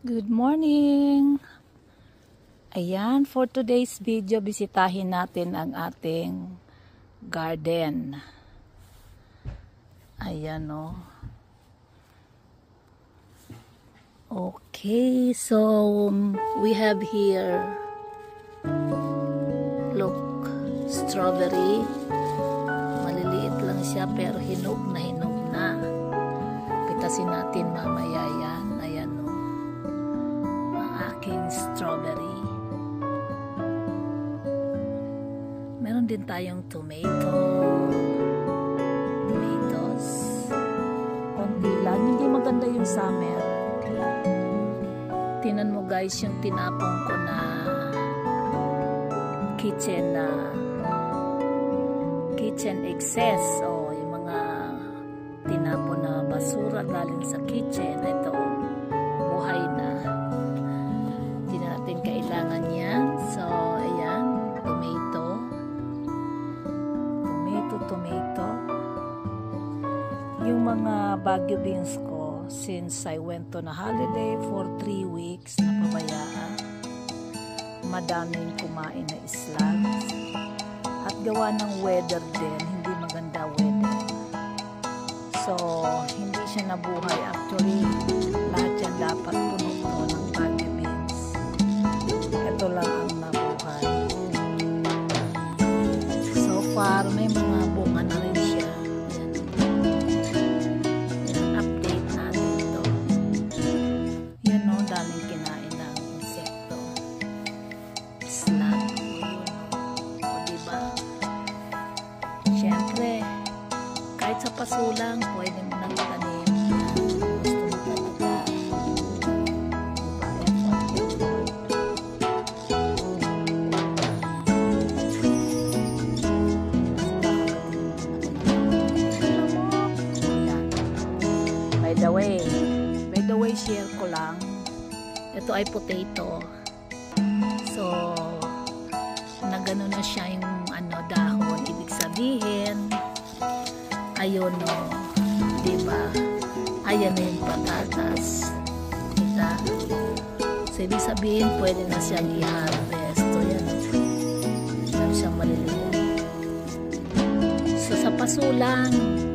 Good morning! Ayan, for today's video, bisitahin natin ang ating garden. Ayan o. Okay, so we have here, look, strawberry. Maliliit lang siya pero hinog na hinog na. Pitasin natin mamaya yan. Ayan o. Aking strawberry. Meron din tayong tomatoes. Konti lang. Hindi maganda yung summer. Tinan mo guys yung tinapong ko na kitchen excess. O yung mga tinapon na basura galing sa kitchen. Ito buhay na. Kailangan yan. So, ayan. Tomato. Yung mga Baguio beans ko, since I went on a holiday for 3 weeks, napabayaan. Madaming kumain na slugs. At gawa ng weather din, hindi maganda weather. So, hindi siya nabuhay. Actually, lahat yan dapat puno to ng Baguio beans. Ito lang ang nabuhay. So far, may mga bunga na rin siya. Ayan, update natin ito. Yan o, daming kinain ng insekto. Slug. Yun o. O diba? Siyempre, kahit sa pasulang, pwede mo nang tanim. By the way, share ko lang. Ito ay potato. So, nagano na siya yung dahon. Ibig sabihin, ayun o. Diba? Ayan na yung patatas. Kita? So, ibig sabihin, pwede na siyang i-harvest. So, yan. Yan siyang maliliit. So, sa pasulang,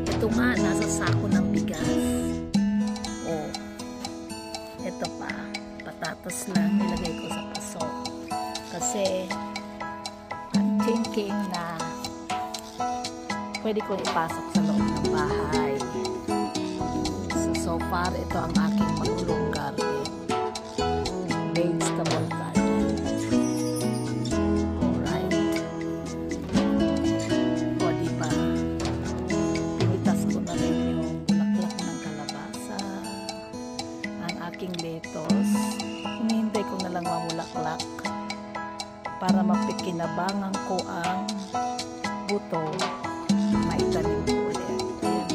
ito nga, nasa sako ng bigas. Ito pa, patatas lang nilagay ko sa paso kasi I'm thinking na pwede ko ipasok sa loob ng bahay. So far, ito ang aking magulong garden, vegetable garden. Alright, o diba, pinitas ko na rin yung bulaklak ng kalabasa, ang aking lettuce. Hinihintay ko na lang mamulaklak para mapikinabangan ko ang buto, maitanim ko ulit. Ayan.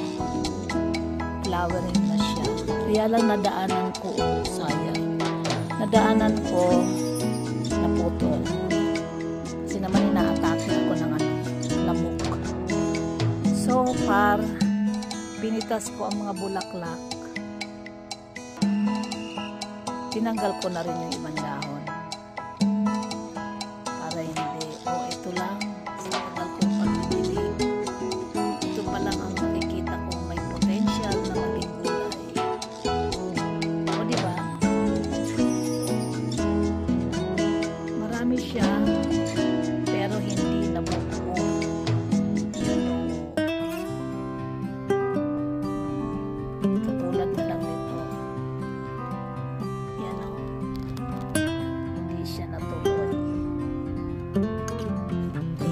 Flowering na siya. Kaya lang nadaanan ko, sayang. Nadaanan ko, naputol. Kasi naman inaatake ako ng lamok. So far, pinitas ko ang mga bulaklak. Tinanggal ko na rin yung ibang dahon para hindi, ito lang sa tagal kong pagdidilig, ito pa lang ang makikita kong may potential na maging gulay. O diba, marami siya pero hindi nabubuo. Yun o, katulad na lang nito.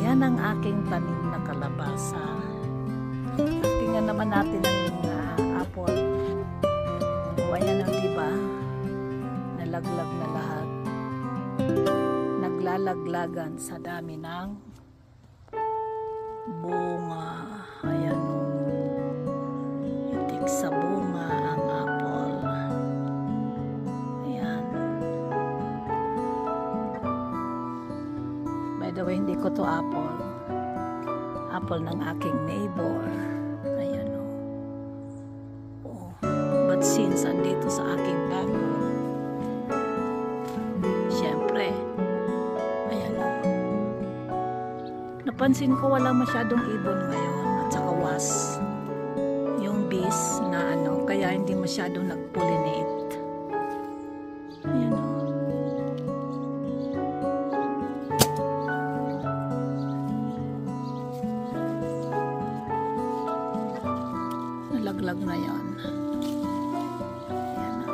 Ayan ang aking tanim na kalabasa. Tingnan naman natin ang apple. O ayan ang diba, nalaglag na lahat. Naglalaglagan sa dami ng bunga. Ayan o, itik sa bunga ang apple. Ayan. By the way, hindi ko to apple. Apple ng aking neighbor. Ayan o. But since andito sa aking bago, Pansin ko wala masyadong ibon ngayon at saka was yung bees na ano, kaya hindi masyadong nag-pollinate. Ayan o. Nalaglag na yan. Ayan o.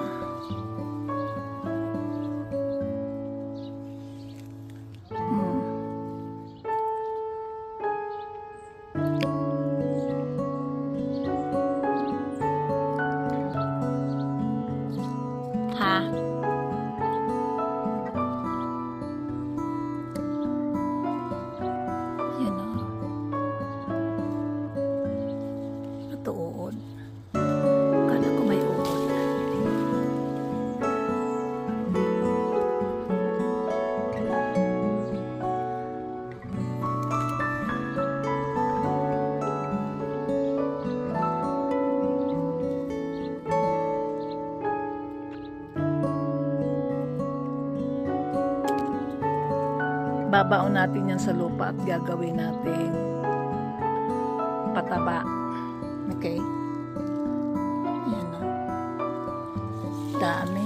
Ha? Yan o. Ito uod. Kala ko may uod. Babaon natin yan sa lupa at gagawin natin pataba. Okay? Yan o. Dami.